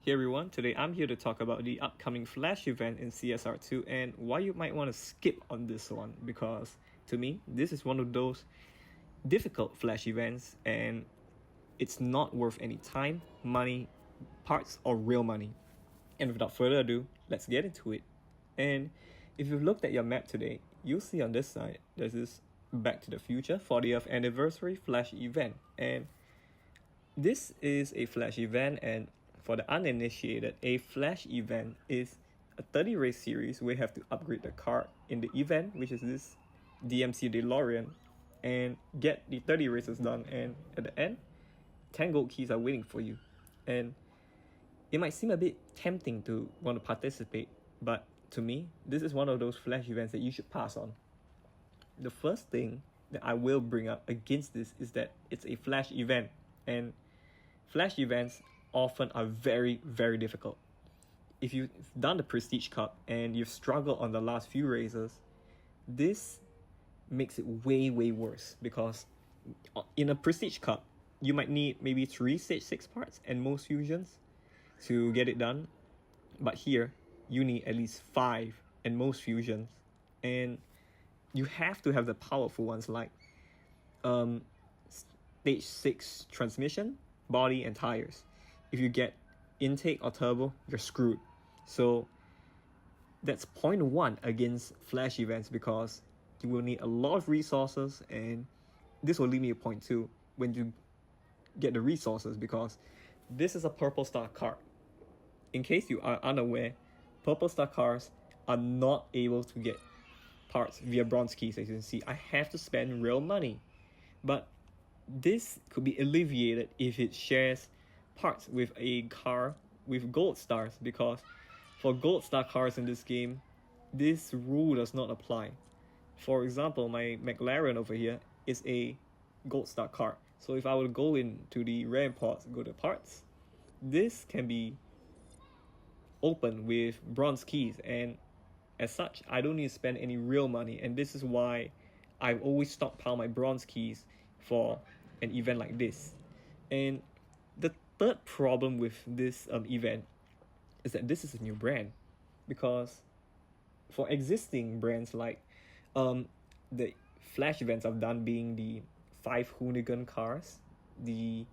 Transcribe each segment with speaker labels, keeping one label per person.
Speaker 1: Hey everyone, today I'm here to talk about the upcoming Flash event in CSR 2 and why you might want to skip on this one because to me, this is one of those difficult Flash events and it's not worth any time, money, parts, or real money. And without further ado, let's get into it. And if you've looked at your map today, you'll see on this side there's this Back to the Future 40th Anniversary Flash event. And this is a Flash event, and for the uninitiated, a Flash event is a 30 race series where you have to upgrade the car in the event, which is this DMC DeLorean, and get the 30 races done. And at the end, 10 gold keys are waiting for you. And it might seem a bit tempting to want to participate, but to me, this is one of those Flash events that you should pass on. The first thing that I will bring up against this is that it's a Flash event, and Flash events often are very, very difficult. If you've done the Prestige Cup and you've struggled on the last few races, this makes it way, way worse because in a Prestige Cup, you might need maybe 3 Stage 6 parts and most fusions to get it done. But here, you need at least 5 and most fusions. And you have to have the powerful ones like Stage 6 transmission, body, and tires. If you get intake or turbo, you're screwed. So that's point 1 against Flash events because you will need a lot of resources, and this will lead me to point 2 when you get the resources because this is a purple star car. In case you are unaware, purple star cars are not able to get parts via bronze keys. As you can see, I have to spend real money. But this could be alleviated if it shares parts with a car with gold stars, because for gold star cars in this game, this rule does not apply. For example, my McLaren over here is a gold star car. So if I were to go into the rare imports, go to parts, this can be open with bronze keys, and as such, I don't need to spend any real money. And this is why I always stockpile my bronze keys for an event like this. And the third problem with this event is that this is a new brand, because for existing brands like the Flash events I've done being the 5 Hoonigan cars, the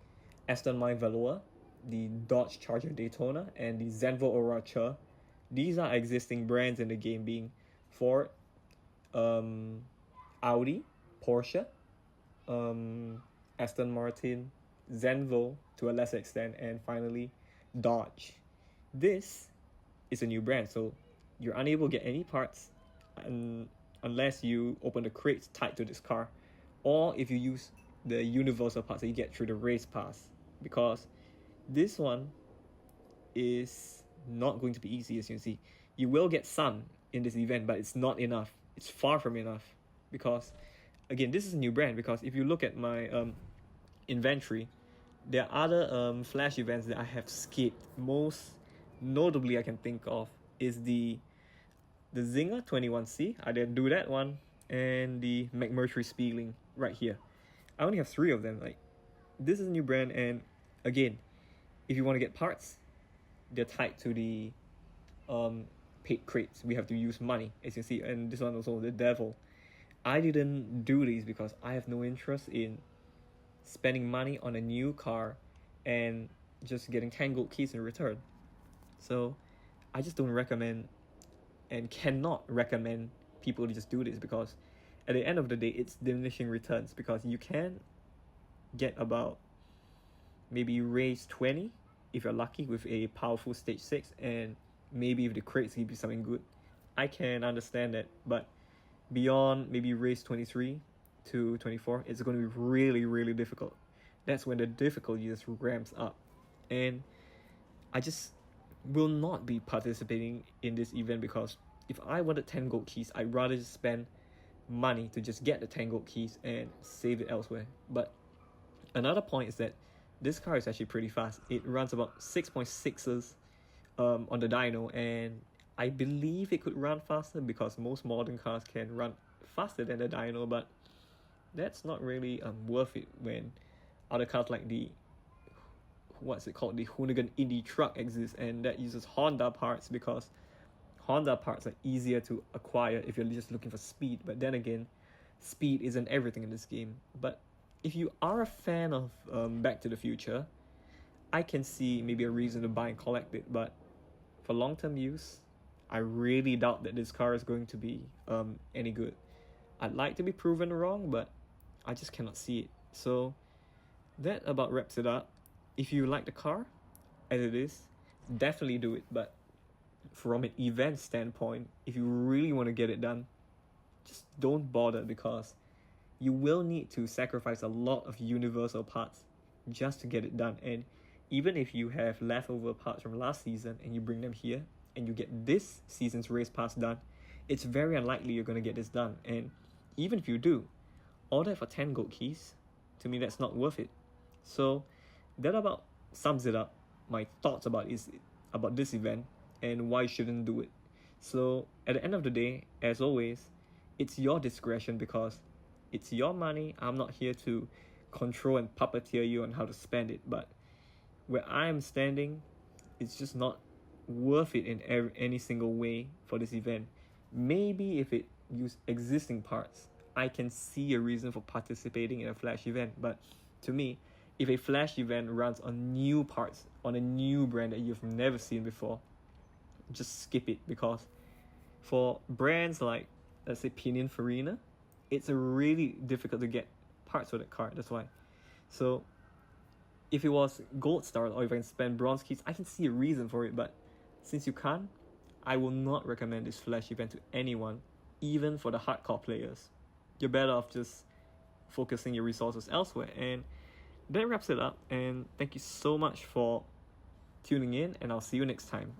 Speaker 1: Aston Martin Velour, the Dodge Charger Daytona, and the Zenvo Orature. These are existing brands in the game being Ford, Audi, Porsche, Aston Martin, Zenvo to a lesser extent, and finally Dodge. This is a new brand, so you're unable to get any parts unless you open the crates tied to this car, or if you use the universal parts that you get through the race pass, because this one is not going to be easy. As you can see, you will get some in this event, but it's not enough. It's far from enough because, again, this is a new brand. Because if you look at my inventory, there are other Flash events that I have skipped. Most notably I can think of is the Zinger 21C. I didn't do that one, and the McMurtry Speedling right here. I only have 3 of them. Like, this is a new brand, and again, if you want to get parts, they're tied to the paid crates. We have to use money, as you see. And this one also, the Devil. I didn't do these because I have no interest in spending money on a new car and just getting 10 gold keys in return. So I just don't recommend and cannot recommend people to just do this, because at the end of the day, it's diminishing returns, because you can get about maybe race 20 if you're lucky with a powerful stage 6, and maybe if the crates give you something good. I can understand that, but beyond maybe race 23 to 24, it's going to be really, really difficult. That's when the difficulty just ramps up, and I just will not be participating in this event, because if I wanted 10 gold keys, I'd rather just spend money to just get the 10 gold keys and save it elsewhere. But another point is that this car is actually pretty fast. It runs about 6.6s on the dyno, and I believe it could run faster because most modern cars can run faster than the dyno, but that's not really worth it when other cars like the what's it called, the Hoonigan Indie Truck exists, and that uses Honda parts because Honda parts are easier to acquire if you're just looking for speed. But then again, speed isn't everything in this game. But if you are a fan of Back to the Future, I can see maybe a reason to buy and collect it. But for long-term use, I really doubt that this car is going to be any good. I'd like to be proven wrong, but I just cannot see it. So that about wraps it up. If you like the car as it is, definitely do it. But from an event standpoint, if you really want to get it done, just don't bother, because you will need to sacrifice a lot of universal parts just to get it done. And even if you have leftover parts from last season and you bring them here and you get this season's race pass done, it's very unlikely you're going to get this done. And even if you do, all that for 10 gold keys, to me that's not worth it. So that about sums it up, my thoughts about this event and why you shouldn't do it. So at the end of the day, as always, it's your discretion because it's your money. I'm not here to control and puppeteer you on how to spend it, but where I am standing, it's just not worth it in any single way for this event. Maybe if it used existing parts, I can see a reason for participating in a flash event. But to me, if a flash event runs on new parts, on a new brand that you've never seen before, just skip it, because for brands like, let's say, Pininfarina, it's really difficult to get parts for that car. That's why. So if it was Gold Star, or if I can spend bronze keys, I can see a reason for it. But since you can't, I will not recommend this flash event to anyone, even for the hardcore players. You're better off just focusing your resources elsewhere. And that wraps it up. And thank you so much for tuning in, and I'll see you next time.